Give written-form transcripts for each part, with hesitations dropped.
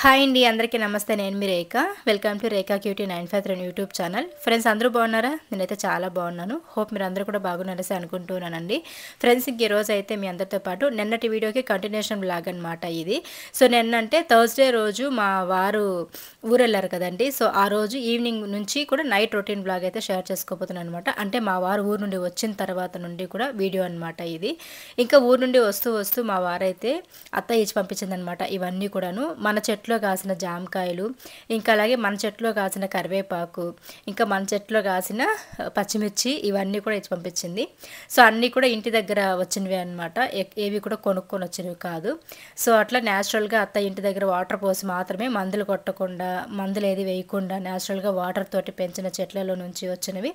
Hi అండి, అందరికీ నమస్తే. నేను మీ Rekha. Welcome to Rekha cutie 953 YouTube channel. Friends, అందరూ బాగున్నారా? నేనైతే చాలా బాగున్నాను. హోప్ మీరు అందరూ కూడా బాగున్నారని అనుకుంటున్నానండి. ఫ్రెండ్స్, ఇంక ఈరోజు అయితే మీ అందరితో పాటు నిన్నటి వీడియోకి కంటిన్యూషన్ బ్లాగ్ అనమాట ఇది. సో నిన్నంటే థర్స్డే రోజు మా వారు ఊరు వెళ్ళారు కదండి. సో ఆ రోజు ఈవినింగ్ నుంచి కూడా నైట్ రొటీన్ బ్లాగ్ అయితే షేర్ చేసుకోబోతున్నాను అనమాట. అంటే మా వారు ఊరు నుండి వచ్చిన తర్వాత నుండి కూడా వీడియో అనమాట ఇది. ఇంకా ఊరు నుండి వస్తూ వస్తూ మా వారైతే అత్త ఇచ్చి పంపించిందనమాట. ఇవన్నీ కూడాను మన చెట్లో కాసిన జామకాయలు, ఇంకా అలాగే మన చెట్లో కాసిన కరివేపాకు, ఇంకా మన చెట్లో కాసిన పచ్చిమిర్చి, ఇవన్నీ కూడా ఇచ్చి పంపించింది. సో అన్నీ కూడా ఇంటి దగ్గర వచ్చినవి అనమాట, ఏవి కూడా కొనుక్కొని వచ్చినవి కాదు. సో అట్లా న్యాచురల్గా అత్త ఇంటి దగ్గర వాటర్ పోసి మాత్రమే, మందులు కొట్టకుండా, మందులు ఏది వేయకుండా న్యాచురల్గా వాటర్ తోటి పెంచిన చెట్లలో నుంచి వచ్చినవి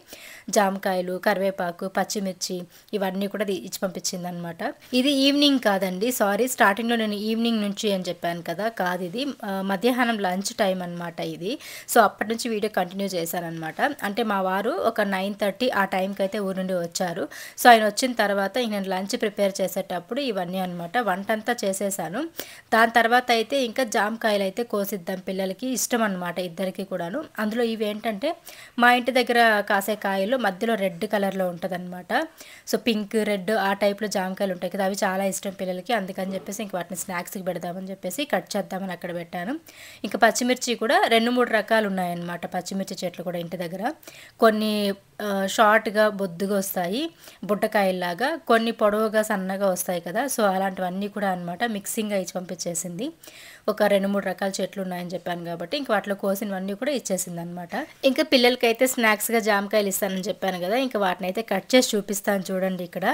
జామకాయలు, కరివేపాకు, పచ్చిమిర్చి, ఇవన్నీ కూడా ఇచ్చి పంపించింది అనమాట. ఇది ఈవినింగ్ కాదండి, సారీ, స్టార్టింగ్లో నేను ఈవినింగ్ నుంచి అని చెప్పాను కదా, కాదు, ఇది మధ్యాహ్నం లంచ్ టైం అనమాట ఇది. సో అప్పటి నుంచి వీడియో కంటిన్యూ చేశానమాట. అంటే మా వారు ఒక 9:30 ఆ టైంకి అయితే ఊరు నుండి వచ్చారు. సో ఆయన వచ్చిన తర్వాత నేను లంచ్ ప్రిపేర్ చేసేటప్పుడు ఇవన్నీ అనమాట, వంట అంతా చేసేసాను. దాని తర్వాత అయితే ఇంకా జామకాయలు అయితే కోసిద్దాం, పిల్లలకి ఇష్టం అనమాట ఇద్దరికి కూడాను. అందులో ఇవి ఏంటంటే మా ఇంటి దగ్గర కాసే కాయలు మధ్యలో రెడ్ కలర్లో ఉంటుంది అనమాట. సో పింక్, రెడ్ ఆ టైప్లో జామకాయలు ఉంటాయి కదా, అవి చాలా ఇష్టం పిల్లలకి. అందుకని చెప్పేసి ఇంక వాటిని స్నాక్స్కి పెడదామని చెప్పేసి కట్ చేద్దామని అక్కడ పెట్టాను. ఇంకా పచ్చిమిర్చి కూడా 2-3 రకాలు ఉన్నాయన్నమాట. పచ్చిమిర్చి చెట్లు కూడా ఇంటి దగ్గర కొన్ని షార్ట్గా బొద్దుగా వస్తాయి, బుట్టకాయల్లాగా, కొన్ని పొడవుగా సన్నగా వస్తాయి కదా. సో అలాంటివన్నీ కూడా అనమాట మిక్సింగ్గా ఇచ్చి పంపించేసింది. ఒక 2-3 రకాల చెట్లు ఉన్నాయని చెప్పాను కాబట్టి ఇంక వాటిలో కోసినవన్నీ కూడా ఇచ్చేసింది అనమాట. ఇంకా పిల్లలకైతే స్నాక్స్గా జామకాయలు ఇస్తానని చెప్పాను కదా, ఇంకా వాటిని అయితే కట్ చేసి చూపిస్తాను చూడండి. ఇక్కడ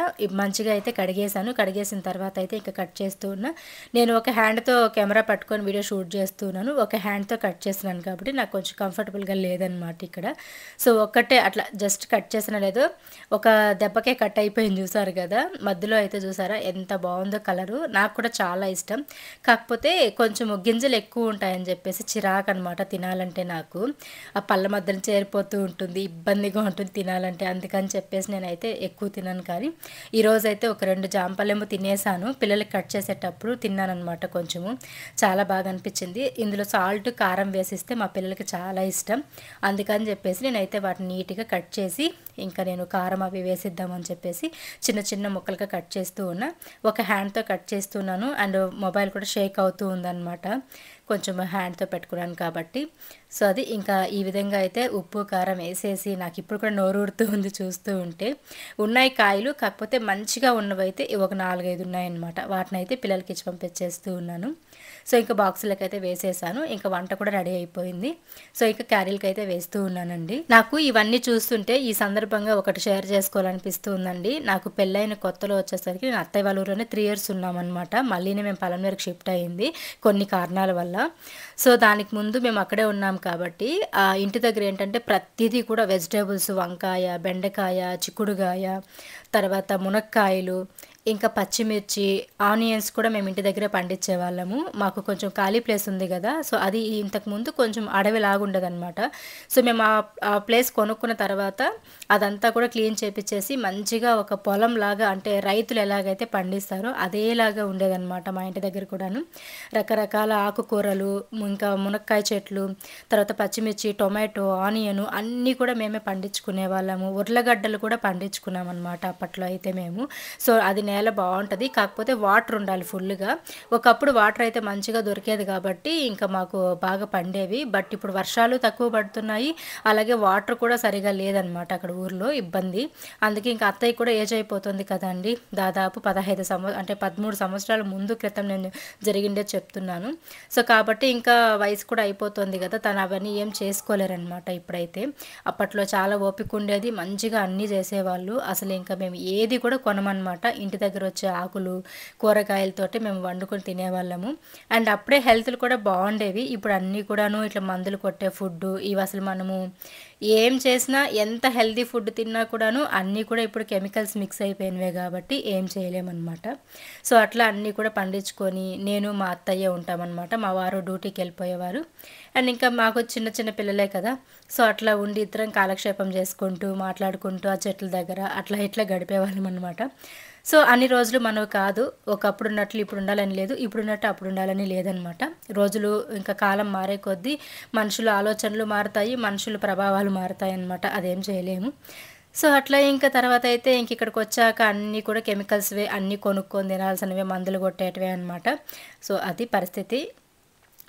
మంచిగా అయితే కడిగేసాను. కడిగేసిన తర్వాత అయితే ఇంకా కట్ చేస్తూ ఉన్నా. నేను ఒక హ్యాండ్తో కెమెరా పట్టుకొని వీడియో షూట్ చేస్తున్నాను, ఒక హ్యాండ్తో కట్ చేస్తున్నాను కాబట్టి నాకు కొంచెం కంఫర్టబుల్గా లేదనమాట ఇక్కడ. సో ఒక్కటే అట్లా జస్ట్ కట్ చేసిన లేదో ఒక దెబ్బకే కట్ అయిపోయింది, చూసారు కదా. మధ్యలో అయితే చూసారా ఎంత బాగుందో కలరు. నాకు కూడా చాలా ఇష్టం, కాకపోతే కొంచెం గింజలు ఎక్కువ ఉంటాయని చెప్పేసి చిరాకు అనమాట తినాలంటే. నాకు ఆ పళ్ళ మధ్యలో చేరిపోతూ ఉంటుంది, ఇబ్బందిగా ఉంటుంది తినాలంటే. అందుకని చెప్పేసి నేనైతే ఎక్కువ తిన్నాను. కానీ ఈరోజు అయితే ఒక 2 జాంపలేమో తినేసాను, పిల్లలకి కట్ చేసేటప్పుడు తిన్నానమాట. కొంచెము చాలా బాగా అనిపించింది. ఇందులో సాల్ట్, కారం వేసిస్తే మా పిల్లలకి చాలా ఇష్టం. అందుకని చెప్పేసి నేనైతే వాటిని నీట్గా కట్ చేసి ఇంకా నేను కారం అవి వేసిద్దామని చెప్పేసి చిన్న చిన్న ముక్కలుగా కట్ చేస్తూ ఉన్నా. ఒక హ్యాండ్తో కట్ చేస్తున్నాను, అండ్ మొబైల్ కూడా షేక్ అవుతూ ఉందన్నమాట, కొంచెం హ్యాండ్తో పెట్టుకున్నాను కాబట్టి. సో అది ఇంకా ఈ విధంగా అయితే ఉప్పు కారం వేసేసి, నాకు ఇప్పుడు కూడా నోరూడుతూ ఉంది చూస్తూ ఉంటే. ఉన్నాయి కాయలు, కాకపోతే మంచిగా ఉన్నవైతే ఒక 4-5 ఉన్నాయన్నమాట. వాటిని అయితే పిల్లలకి ఇచ్చి పంపించేస్తూ ఉన్నాను. సో ఇంకా బాక్సులకు అయితే వేసేసాను. ఇంకా వంట కూడా రెడీ అయిపోయింది. సో ఇంకా క్యారీలకి అయితే వేస్తూ ఉన్నానండి. నాకు ఇవన్నీ చూస్తుంటే ఈ సందర్భంగా ఒకటి షేర్ చేసుకోవాలనిపిస్తూ ఉందండి. నాకు పెళ్ళైన కొత్తలో వచ్చేసరికి నేను అత్తయ్య వాళ్ళ ఊరిలోనే 3 years ఉన్నామన్నమాట. మళ్ళీనే మేము పలమనేరుకి షిఫ్ట్ అయ్యింది కొన్ని కారణాల వల్ల. సో దానికి ముందు మేము అక్కడే ఉన్నాం కాబట్టి ఆ ఇంటి దగ్గర ఏంటంటే ప్రతిదీ కూడా వెజిటేబుల్స్, వంకాయ, బెండకాయ, చిక్కుడుగాయ, తర్వాత మునక్కాయలు, ఇంకా పచ్చిమిర్చి, ఆనియన్స్ కూడా మేము ఇంటి దగ్గరే పండించే వాళ్ళము. మాకు కొంచెం ఖాళీ ప్లేస్ ఉంది కదా, సో అది ఇంతకుముందు కొంచెం అడవిలాగా ఉండదన్నమాట. సో మేము ఆ ప్లేస్ కొనుక్కున్న తర్వాత అదంతా కూడా క్లీన్ చేపించేసి మంచిగా ఒక పొలం లాగా, అంటే రైతులు ఎలాగైతే పండిస్తారో అదేలాగా ఉండేదన్నమాట మా ఇంటి దగ్గర కూడాను. రకరకాల ఆకుకూరలు, ఇంకా మునక్కాయ చెట్లు, తర్వాత పచ్చిమిర్చి, టొమాటో, ఆనియన్ అన్నీ కూడా మేమే పండించుకునే వాళ్ళము. ఉర్లగడ్డలు కూడా పండించుకున్నాం అనమాట అప్పట్లో అయితే మేము. సో అది నేల బాగుంటుంది, కాకపోతే వాటర్ ఉండాలి ఫుల్గా. ఒకప్పుడు వాటర్ అయితే మంచిగా దొరికేది కాబట్టి ఇంకా మాకు బాగా పండేవి. బట్ ఇప్పుడు వర్షాలు తక్కువ పడుతున్నాయి, అలాగే వాటర్ కూడా సరిగా లేదనమాట అక్కడ ఊర్లో, ఇబ్బంది. అందుకే ఇంకా అత్తయ్య కూడా ఏజ్ అయిపోతుంది కదండి, దాదాపు 13 సంవత్సరాల ముందు క్రితం నేను జరిగిందే చెప్తున్నాను. సో కాబట్టి ఇంకా వయసు కూడా అయిపోతుంది కదా, తను అవన్నీ ఏం చేసుకోలేరనమాట ఇప్పుడైతే. అప్పట్లో చాలా ఓపిక ఉండేది, మంచిగా అన్నీ చేసేవాళ్ళు. అసలు ఇంకా మేము ఏది కూడా కొనమన్నమాట. ఇంటి దగ్గర వచ్చే ఆకులు, కూరగాయలతోటి మేము వండుకొని తినేవాళ్ళము. అండ్ అప్పుడే హెల్త్లు కూడా బాగుండేవి. ఇప్పుడు అన్నీ కూడాను ఇట్లా మందులు కొట్టే ఫుడ్, ఇవి అసలు మనము ఏం చేసినా, ఎంత హెల్తీ ఫుడ్ తిన్నా కూడాను అన్నీ కూడా ఇప్పుడు కెమికల్స్ మిక్స్ అయిపోయినవే కాబట్టి ఏం చేయలేమన్నమాట. సో అట్లా అన్నీ కూడా పండించుకొని నేను మా అత్తయ్య ఉంటామన్నమాట. మా వారు డ్యూటీకి వెళ్ళిపోయేవారు. అండ్ ఇంకా మాకు చిన్న చిన్న పిల్లలే కదా, సో అట్లా ఉండి ఇద్దరం కాలక్షేపం చేసుకుంటూ, మాట్లాడుకుంటూ ఆ చెట్ల దగ్గర అట్లా ఇట్లా గడిపేవాళ్ళం అనమాట. సో అన్ని రోజులు మనవి కాదు. ఒకప్పుడు ఉన్నట్లు ఇప్పుడు ఉండాలని లేదు. ఇప్పుడున్నట్టు అప్పుడు ఉండాలని లేదనమాట. రోజులు ఇంకా కాలం మారే కొద్దీ మనుషుల ఆలోచనలు మారతాయి. మనుషుల ప్రభావాలు మారతాయన్నమాట. అదేం చేయలేము. సో అట్లా ఇంకా తర్వాత అయితే ఇక్కడికొచ్చాక అన్నీ కూడా కెమికల్స్‌వే అన్నీ కొనుక్కొని తినాల్సినవే మందులు కొట్టేటివే అనమాట. సో అది పరిస్థితి.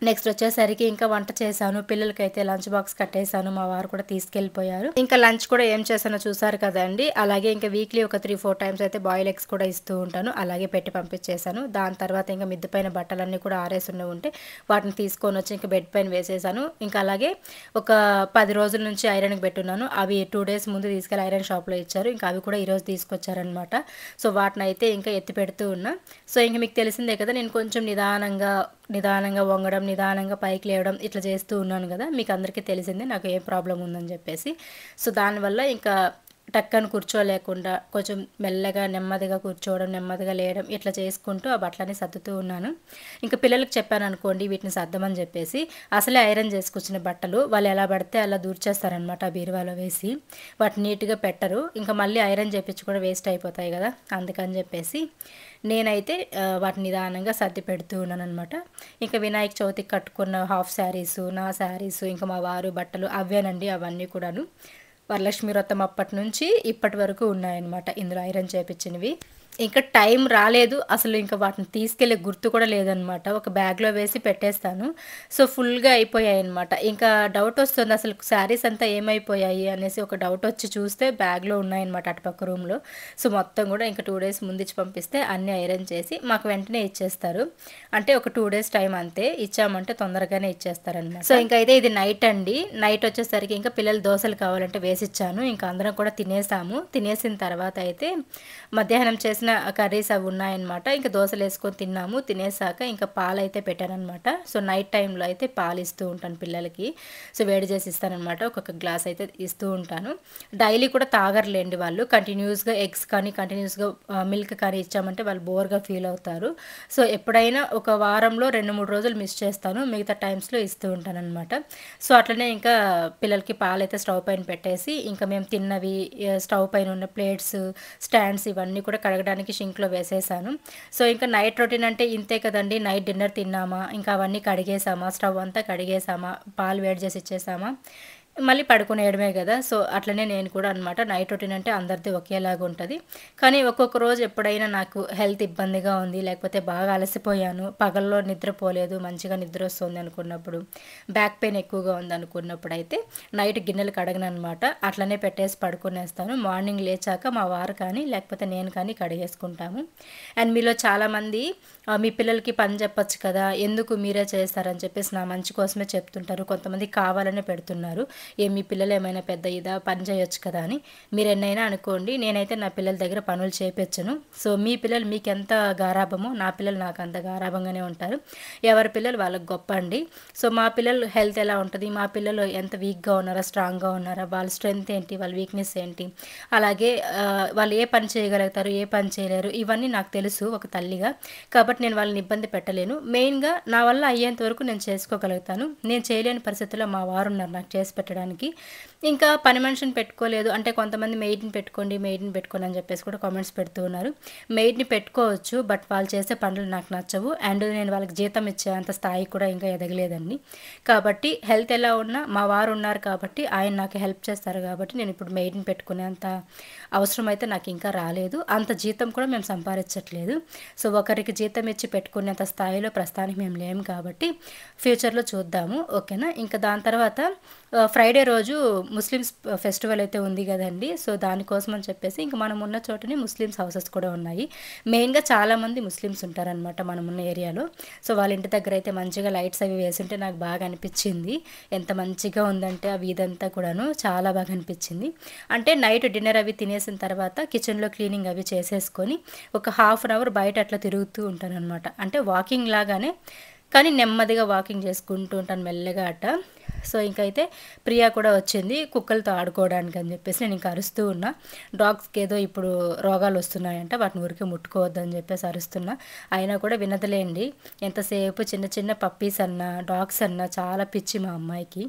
నెక్స్ట్ వచ్చేసరికి ఇంకా వంట చేశాను. పిల్లలకైతే లంచ్ బాక్స్ కట్టేసాను. మా వారు కూడా తీసుకెళ్ళిపోయారు. ఇంకా లంచ్ కూడా ఏం చేశానో చూసారు కదండీ! అలాగే ఇంకా వీక్లీ ఒక 3, 4 టైమ్స్ అయితే బాయిల్డ్ ఎగ్స్ కూడా ఇస్తూ ఉంటాను. అలాగే పెట్టి పంపించేసాను. దాని తర్వాత ఇంకా మిద్ది పైన బట్టలన్నీ కూడా ఆరేసున్నవి ఉంటే వాటిని తీసుకొనొచ్చి ఇంకా బెడ్ పైన వేసేసాను. ఇంకా అలాగే ఒక 10 రోజుల నుంచి ఐరన్‌కి పెట్టున్నాను. అవి 2 డేస్ ముందు తీసుకెళ్ళి ఐరన్ షాప్‌లో ఇచ్చారు. ఇంకా అవి కూడా ఈరోజు తీసుకొచ్చారనమాట. సో వాటినైతే ఇంకా ఎత్తి పెడుతూ ఉన్నా. సో ఇంక మీకు తెలిసిందే కదా! నేను కొంచెం నిదానంగా వంగడం, నిదానంగా పైకి లేవడం ఇట్లా చేస్తూ ఉన్నాను గదా! మీకు అందరికీ తెలిసిందే నాకు ఏ ప్రాబ్లమ్ ఉందని చెప్పేసి. సో దానివల్ల ఇంకా టక్కని కూర్చోలేకుండా కొంచెం మెల్లగా నెమ్మదిగా కూర్చోవడం, నెమ్మదిగా లేయడం ఇట్లా చేసుకుంటూ ఆ బట్టలన్నీ సర్దుతూ ఉన్నాను. ఇంకా పిల్లలకి చెప్పాననుకోండి వీటిని సర్దమని చెప్పేసి, అసలే ఐరన్ చేసుకొచ్చిన బట్టలు వాళ్ళు ఎలా పడితే అలా దూర్చేస్తారనమాట ఆ బీరువాలో వేసి. వాటిని నీట్‌గా పెట్టరు. ఇంకా మళ్ళీ ఐరన్ చేపించి కూడా వేస్ట్ అయిపోతాయి గదా! అందుకని చెప్పేసి నేనైతే వాటిని నిదానంగా సర్ది పెడుతూ ఉన్నాననమాట. ఇంకా వినాయక చవితికి కట్టుకున్న హాఫ్ శారీసు, నా శారీసు, ఇంకా మా వారు బట్టలు అవేనండి అవన్నీ కూడాను. వరలక్ష్మి వ్రతం అప్పటినుంచి ఇప్పటి వరకు ఉన్నాయన్నమాట ఇందులో ఐరన్ చేపించినవి. ఇంకా టైం రాలేదు. అసలు ఇంకా వాటిని తీసుకెళ్ళే గుర్తు కూడా లేదనమాట. ఒక బ్యాగ్‌లో వేసి పెట్టేస్తాను. సో, ఫుల్‌గా అయిపోయాయన్నమాట. ఇంకా డౌటొస్తుంది అసలు శారీస్ అంతా ఏమైపోయాయి అనేసి ఒక డౌటొచ్చి చూస్తే బ్యాగ్‌లో ఉన్నాయన్నమాట అటుపక్క రూమ్‌లో. సో, మొత్తం కూడా ఇంకా 2 డేస్ ముందిచ్చి పంపిస్తే అన్నీ ఐరన్ చేసి మాకు వెంటనే ఇచ్చేస్తారు. అంటే ఒక 2 డేస్ టైం అంతే. ఇచ్చామంటే తొందరగానే ఇచ్చేస్తారనమాట. సో, ఇంకైతే ఇది నైట్ అండి. నైట్ వచ్చేసరికి ఇంకా పిల్లలు దోసలు కావాలంటే వేసిచ్చాను. ఇంకా అందరం కూడా తినేసాము. తినేసిన తర్వాత అయితే మధ్యాహ్నం చేసిన కర్రీస్ అవి ఉన్నాయన్నమాట. ఇంకా దోసలేసుకొని తిన్నాము. తినేసాక ఇంకా పాలైతే పెట్టాననమాట. సో, నైట్ టైంలో అయితే పాలు ఇస్తూ ఉంటాను పిల్లలకి. సో, వేడి చేసి ఇస్తాననమాట. ఒక్కొక్క గ్లాస్ అయితే ఇస్తూ ఉంటాను. డైలీ కూడా తాగరులేండి వాళ్ళు. కంటిన్యూస్‌గా ఎగ్స్ కానీ, కంటిన్యూస్‌గా మిల్క్ కానీ ఇచ్చామంటే వాళ్ళు బోర్‌గా ఫీల్ అవుతారు. సో, ఎప్పుడైనా ఒక వారంలో 2, 3 రోజులు మిస్ చేస్తాను. మిగతా టైమ్స్‌లో ఇస్తూ ఉంటాననమాట. సో, అట్లనే ఇంకా పిల్లలకి పాలైతే స్టవ్ పైన పెట్టేసి, ఇంకా మేము తిన్నవి స్టవ్ పైన ఉన్న ప్లేట్స్, స్టాండ్స్ ఇవన్నీ కూడా కడగడానికి షింక్‌లో వేసేసాను. సో, ఇంకా నైట్ రొటీన్ అంటే ఇంతే కదండీ! నైట్ డిన్నర్ తిన్నామా, ఇంకా అవన్నీ కడిగేసామా, స్టవ్ అంతా కడిగేసామా, పాలు వేడి చేసి ఇచ్చేసామా, మళ్ళీ పడుకునేయడమే గదా! సో, అట్లనే నేను కూడా అనమాట. నైట్ రొటీన్ అంటే అందరిది ఒకేలాగా ఉంటది. కానీ ఒక్కొక్క రోజు ఎప్పుడైనా నాకు హెల్త్ ఇబ్బందిగా ఉంది, లేకపోతే బాగా అలసిపోయాను, పగల్లో నిద్రపోలేదు, మంచిగా నిద్రొస్తుంది అనుకున్నప్పుడు, బ్యాక్ పెయిన్ ఎక్కువగా ఉందనుకున్నప్పుడైతే నైట్ గిన్నెలు కడగననమాట. అట్లనే పెట్టేసి పడుకునేస్తాను. మార్నింగ్ లేచాక మా వారు కానీ, లేకపోతే నేను కానీ కడిగేసుకుంటాము. అండ్ మీలో చాలామంది మీ పిల్లలకి పని చెప్పొచ్చు కదా! ఎందుకు మీరే చేస్తారని చెప్పేసి నా మంచి కోసమే చెప్తుంటారు. కొంతమంది కావాలనే పెడుతున్నారు. మీ పిల్లలు ఏమైనా పెద్ద ఇదా పని చేయొచ్చు కదా అని. మీరెన్నైనా అనుకోండి. నేనైతే నా పిల్లల దగ్గర పనులు చేపిచ్చను. సో, మీ పిల్లలు మీకెంత గారాబమో నా పిల్లలు నాకు అంత గారాబంగానే ఉంటారు. ఎవరి పిల్లలు వాళ్ళకి గొప్ప అండి. సో, మా పిల్లలు హెల్త్ ఎలా ఉంటది, మా పిల్లలు ఎంత వీక్‌గా ఉన్నారా, స్ట్రాంగ్‌గా ఉన్నారా, వాళ్ళ స్ట్రెంగ్త్ ఏంటి, వాళ్ళ వీక్‌నెస్ ఏంటి, అలాగే వాళ్ళు ఏ పని చేయగలుగుతారు, ఏ పని చేయలేరు, ఇవన్నీ నాకు తెలుసు ఒక తల్లిగా. కాబట్టి నేను వాళ్ళని ఇబ్బంది పెట్టలేను. మెయిన్‌గా నా వల్ల అయ్యేంత వరకు నేను చేసుకోగలుగుతాను. నేను చేయలేని పరిస్థితుల్లో మా వారున్నారు నాకు చేసి పెట్టడానికి. ఇంకా పని మనిషిని పెట్టుకోలేదు అంటే కొంతమంది మెయిడ్‌ని పెట్టుకోండి, మెయిడ్‌ని పెట్టుకోండి అని చెప్పేసి కూడా కామెంట్స్ పెడుతూ ఉన్నారు. మెయిడ్‌ని పెట్టుకోవచ్చు. బట్ వాళ్ళు చేసే పనులు నాకు నచ్చవు. అండ్ నేను వాళ్ళకి జీతం ఇచ్చేంత స్థాయికి కూడా ఇంకా ఎదగలేదండి. కాబట్టి హెల్త్ ఎలా ఉన్నా మా వారు ఉన్నారు కాబట్టి ఆయన నాకు హెల్ప్ చేస్తారు కాబట్టి నేను ఇప్పుడు మెయిడ్‌ని పెట్టుకునేంత అవసరం అయితే నాకు ఇంకా రాలేదు. అంత జీతం కూడా మేము సంపాదించట్లేదు. సో, ఒకరికి జీతం ఇచ్చి పెట్టుకునేంత స్థాయిలో ప్రస్తుతానికి మేము లేము కాబట్టి ఫ్యూచర్‌లో చూద్దాము. ఓకేనా. ఇంకా దాని తర్వాత ఫ్రైడే రోజు ముస్లిమ్స్ ఫెస్టివల్ అయితే ఉంది గదండీ! సో, దానికోసం అని చెప్పేసి ఇంక మనం ఉన్న చోటనే ముస్లిమ్స్ హౌసెస్ కూడా ఉన్నాయి. మెయిన్‌గా చాలామంది ముస్లిమ్స్ ఉంటారనమాట మనమున్న ఏరియాలో. సో, వాళ్ళ ఇంటి దగ్గర అయితే మంచిగా లైట్స్ అవి వేసుంటే నాకు బాగా అనిపిచ్చింది. ఎంత మంచిగా ఉందంటే ఆ వీధంతా కూడాను చాలా బాగా అనిపిచ్చింది. అంటే నైట్ డిన్నర్ అవి తినేసిన తర్వాత కిచెన్‌లో క్లీనింగ్ అవి చేసేసుకొని ఒక హాఫ్ అన్ అవర్ బయట అట్లా తిరుగుతూ ఉంటాననమాట. అంటే వాకింగ్ లాగానే కానీ నెమ్మదిగా వాకింగ్ చేసుకుంటూ ఉంటాను మెల్లగా అట్ట. సో, ఇంకైతే ప్రియా కూడా వచ్చింది కుక్కలతో ఆడుకోవడానికి అని చెప్పేసి. నేను ఇంక అరుస్తూ ఉన్నా. డాగ్స్‌కి ఏదో ఇప్పుడు రోగాలు వస్తున్నాయంట. వాటిని ఊరికే ముట్టుకోవద్దని చెప్పేసి అరుస్తున్నా. అయినా కూడా వినదులేండి. ఎంతసేపు చిన్న చిన్న పప్పీస్ అన్నా, డాగ్స్ అన్నా చాలా పిచ్చి మా అమ్మాయికి.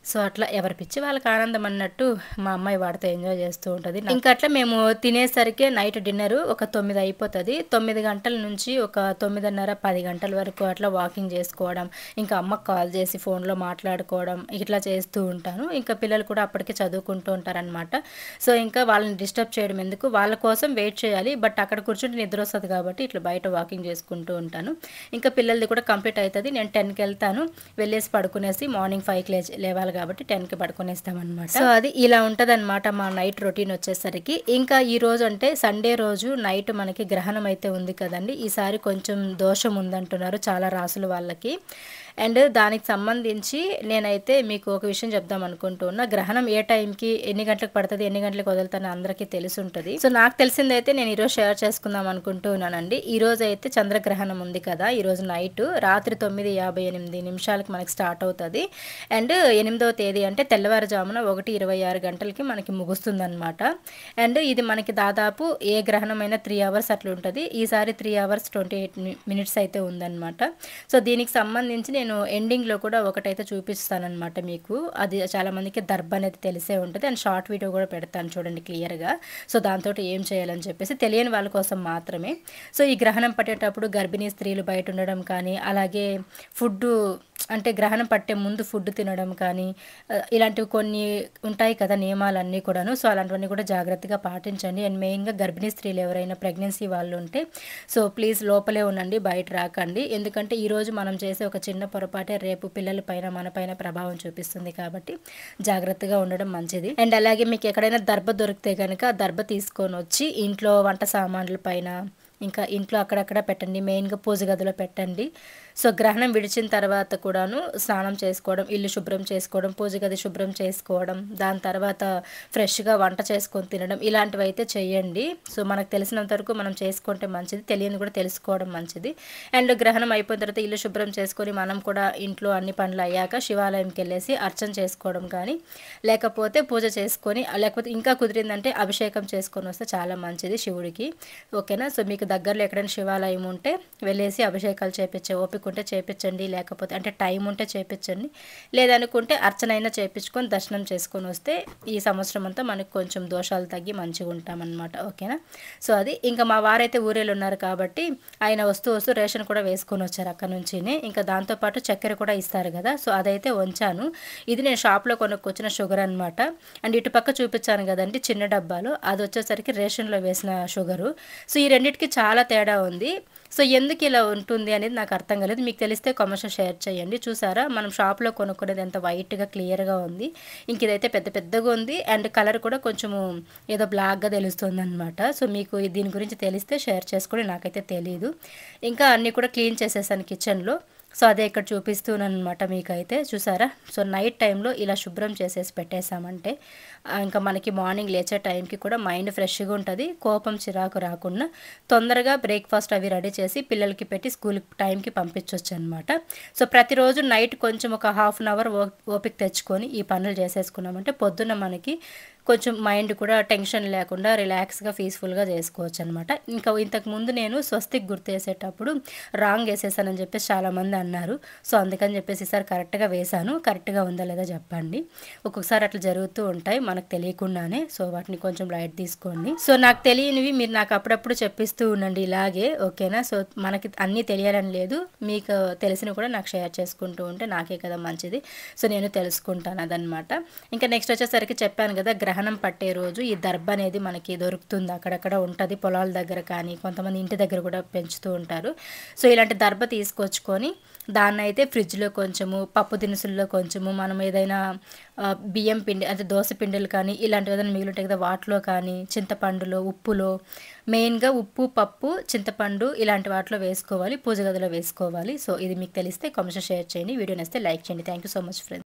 సో అట్లా ఎవరి పిచ్చి వాళ్ళకి ఆనందం అన్నట్టు మా అమ్మాయి వాడితో ఎంజాయ్ చేస్తూ ఉంటుంది. ఇంకా అట్లా మేము తినేసరికి నైట్ డిన్నర్ ఒక 9 అయిపోతుంది. 9 గంటల నుంచి ఒక 9:30 10 గంటల వరకు అట్లా వాకింగ్ చేసుకోవడం, ఇంకా అమ్మకు కాల్ చేసి ఫోన్లో మాట్లాడుకోవడం ఇట్లా చేస్తూ ఉంటాను. ఇంకా పిల్లలు కూడా అప్పటికే చదువుకుంటూ ఉంటారనమాట. సో ఇంకా వాళ్ళని డిస్టర్బ్ చేయడం ఎందుకు, వాళ్ళ కోసం వెయిట్ చేయాలి. బట్ అక్కడ కూర్చుంటే నిద్ర వస్తుంది కాబట్టి ఇట్లా బయట వాకింగ్ చేసుకుంటూ ఉంటాను. ఇంకా పిల్లలది కూడా కంప్లీట్ అవుతుంది. నేను 10కి వెళ్తాను, వెళ్ళేసి పడుకునేసి మార్నింగ్ 5కి లేవాలి కాబట్టి 10కి పడుకునేస్తామన్నమాట. సో అది ఇలా ఉంటుందన్నమాట మా నైట్ రొటీన్ వచ్చేసరికి. ఇంకా ఈ రోజు అంటే సండే రోజు నైట్ మనకి గ్రహణం అయితే ఉంది కదండి. ఈసారి కొంచెం దోషం ఉందంటున్నారు చాలా రాసుల వాళ్ళకి. అండ్ దానికి సంబంధించి నేనైతే మీకు ఒక విషయం చెప్దాం అనుకుంటున్నా. గ్రహణం ఏ టైంకి ఎన్ని గంటలకు పడుతుంది, ఎన్ని గంటలకు వదులుతానో అందరికీ తెలిసి ఉంటుంది. సో నాకు తెలిసిందైతే నేను ఈరోజు షేర్ చేసుకుందాం అనుకుంటున్నానండి. ఈరోజు అయితే చంద్రగ్రహణం ఉంది కదా, ఈరోజు నైట్ రాత్రి 9:58 మనకి స్టార్ట్ అవుతుంది. అండ్ 8వ తేదీ అంటే తెల్లవారుజామున 1:26 గంటలకి మనకి ముగుస్తుంది అనమాట. అండ్ ఇది మనకి దాదాపు ఏ గ్రహణమైనా 3 అవర్స్ అట్లా ఉంటుంది. ఈసారి 3 అవర్స్ 28 మినిట్స్ అయితే ఉందన్నమాట. సో దీనికి సంబంధించి నేను ఎండింగ్లో కూడా ఒకటైతే చూపిస్తానమాట మీకు. అది చాలామందికి దర్భ అనేది తెలిసే ఉంటుంది. అండ్ షార్ట్ వీడియో కూడా పెడతాను చూడండి క్లియర్గా. సో దాంతో ఏం చేయాలని చెప్పేసి తెలియని వాళ్ళ కోసం మాత్రమే. సో ఈ గ్రహణం పట్టేటప్పుడు గర్భిణీ స్త్రీలు బయట ఉండడం కానీ, అలాగే ఫుడ్ అంటే గ్రహణం పట్టే ముందు ఫుడ్ తినడం కానీ, ఇలాంటివి కొన్ని ఉంటాయి కదా నియమాలన్నీ కూడాను. సో అలాంటివన్నీ కూడా జాగ్రత్తగా పాటించండి. అండ్ మెయిన్గా గర్భిణీ స్త్రీలు ఎవరైనా ప్రెగ్నెన్సీ వాళ్ళు ఉంటే సో ప్లీజ్ లోపలే ఉండండి, బయట రాకండి. ఎందుకంటే ఈరోజు మనం చేసే ఒక చిన్న పొరపాటే రేపు పిల్లల పైన మన పైన ప్రభావం చూపిస్తుంది కాబట్టి జాగ్రత్తగా ఉండడం మంచిది. అండ్ అలాగే మీకు ఎక్కడైనా దర్భ దొరికితే కనుక దర్భ తీసుకొని వచ్చి ఇంట్లో వంట సామాన్ల పైన, ఇంకా ఇంట్లో అక్కడక్కడ పెట్టండి, మెయిన్గా పూజ గదిలో పెట్టండి. సో గ్రహణం విడిచిన తర్వాత కూడాను స్నానం చేసుకోవడం, ఇల్లు శుభ్రం చేసుకోవడం, పూజ గది శుభ్రం చేసుకోవడం, దాని తర్వాత ఫ్రెష్గా వంట చేసుకొని తినడం, ఇలాంటివి అయితే చేయండి. సో మనకు తెలిసినంత వరకు మనం చేసుకుంటే మంచిది, తెలియని కూడా తెలుసుకోవడం మంచిది. అండ్ గ్రహణం అయిపోయిన తర్వాత ఇల్లు శుభ్రం చేసుకొని మనం కూడా ఇంట్లో అన్ని పనులు అయ్యాక శివాలయంకి వెళ్ళేసి అర్చన చేసుకోవడం కానీ, లేకపోతే పూజ చేసుకొని, లేకపోతే ఇంకా కుదిరిందంటే అభిషేకం చేసుకొని వస్తే చాలా మంచిది శివుడికి. ఓకేనా. సో మీకు దగ్గరలో ఎక్కడైనా శివాలయం ఉంటే వెళ్ళేసి అభిషేకాలు చేపించే ఓపిక ఉంటే చేపించండి, లేకపోతే అంటే టైం ఉంటే చేపించండి, లేదనుకుంటే అర్చన అయినా చేపించుకొని దర్శనం చేసుకొని వస్తే ఈ సంవత్సరం అంతా మనకు కొంచెం దోషాలు తగ్గి మంచిగా ఉంటామన్నమాట. ఓకేనా. సో అది ఇంకా మా వారైతే ఊరేళ్ళు ఉన్నారు కాబట్టి ఆయన వస్తూ రేషన్ కూడా వేసుకొని వచ్చారు అక్కడ నుంచి. ఇంకా దాంతోపాటు చక్కెర కూడా ఇస్తారు కదా, సో అదైతే ఉంచాను. ఇది నేను షాప్లో కొనుక్కొచ్చిన షుగర్ అనమాట. అండ్ ఇటు పక్క చూపించాను కదండి చిన్న డబ్బాలు, అది వచ్చేసరికి రేషన్లో వేసిన షుగరు. సో ఈ రెండింటికి చాలా తేడా ఉంది. సో ఎందుకు ఇలా ఉంటుంది అనేది నాకు అర్థం కాలేదు. మీకు తెలిస్తే కామెంట్స్లో షేర్ చేయండి. చూసారా మనం షాప్లో కొనుక్కునేది ఎంత వైట్గా క్లియర్గా ఉంది, ఇంక ఇదైతే పెద్ద పెద్దగా ఉంది. అండ్ కలర్ కూడా కొంచెము ఏదో బ్లాక్గా తెలుస్తుంది అనమాట. సో మీకు దీని గురించి తెలిస్తే షేర్ చేసుకొని, నాకైతే తెలీదు. ఇంకా అన్నీ కూడా క్లీన్ చేసేసాను కిచెన్లో. సో అదే ఇక్కడ చూపిస్తున్నాను అనమాట మీకైతే. చూసారా. సో నైట్ టైంలో ఇలా శుభ్రం చేసేసి పెట్టేసామంటే ఇంకా మనకి మార్నింగ్ లేచే టైంకి కూడా మైండ్ ఫ్రెష్గా ఉంటుంది, కోపం చిరాకు రాకుండా తొందరగా బ్రేక్ఫాస్ట్ అవి రెడీ చేసి పిల్లలకి పెట్టి స్కూల్ టైంకి పంపించవచ్చు అనమాట. సో ప్రతిరోజు నైట్ కొంచెం ఒక ½ అవర్ ఓపిక తెచ్చుకొని ఈ పనులు చేసేసుకున్నామంటే పొద్దున్న మనకి కొంచెం మైండ్ కూడా టెన్షన్ లేకుండా రిలాక్స్గా పీస్ఫుల్గా చేసుకోవచ్చు అనమాట. ఇంకా ఇంతకుముందు నేను స్వస్తిక్ గుర్తు వేసేటప్పుడు రాంగ్ వేసేసానని చెప్పేసి చాలామంది అన్నారు. సో అందుకని చెప్పేసి ఈసారి కరెక్ట్గా వేశాను. కరెక్ట్గా ఉందా లేదా చెప్పండి. ఒక్కొక్కసారి అట్లా జరుగుతూ ఉంటాయి మనకు తెలియకుండానే. సో వాటిని కొంచెం లైట్ తీసుకోండి. సో నాకు తెలియనివి మీరు నాకు అప్పుడప్పుడు చెప్పిస్తూ ఉండండి ఇలాగే. ఓకేనా. సో మనకి అన్నీ తెలియాలని లేదు, మీకు తెలిసినవి కూడా నాకు షేర్ చేసుకుంటూ ఉంటే నాకే కదా మంచిది. సో నేను తెలుసుకుంటాను అదనమాట. ఇంకా నెక్స్ట్ వచ్చేసరికి చెప్పాను కదా గ్రహణం పట్టే రోజు ఈ దర్భ అనేది మనకి దొరుకుతుంది, అక్కడక్కడ ఉంటుంది పొలాల దగ్గర కానీ, కొంతమంది ఇంటి దగ్గర కూడా పెంచుతూ ఉంటారు. సో ఇలాంటి దర్భ తీసుకొచ్చుకొని దాన్ని అయితే ఫ్రిడ్జ్లో కొంచెము, పప్పు దినుసుల్లో కొంచెము, మనం ఏదైనా బియ్యం పిండి అంటే దోశ పిండిలు కానీ ఇలాంటివి ఏదైనా మిగిలి ఉంటాయి కదా వాటిలో కానీ, చింతపండులో, ఉప్పులో, మెయిన్గా ఉప్పు, పప్పు, చింతపండు ఇలాంటి వాటిలో వేసుకోవాలి, పూజ గదిలో వేసుకోవాలి. సో ఇది మీకు తెలిస్తే కామెంట్స్ షేర్ చేయండి, వీడియో నచ్చితే లైక్ చేయండి. Thank you so much friends.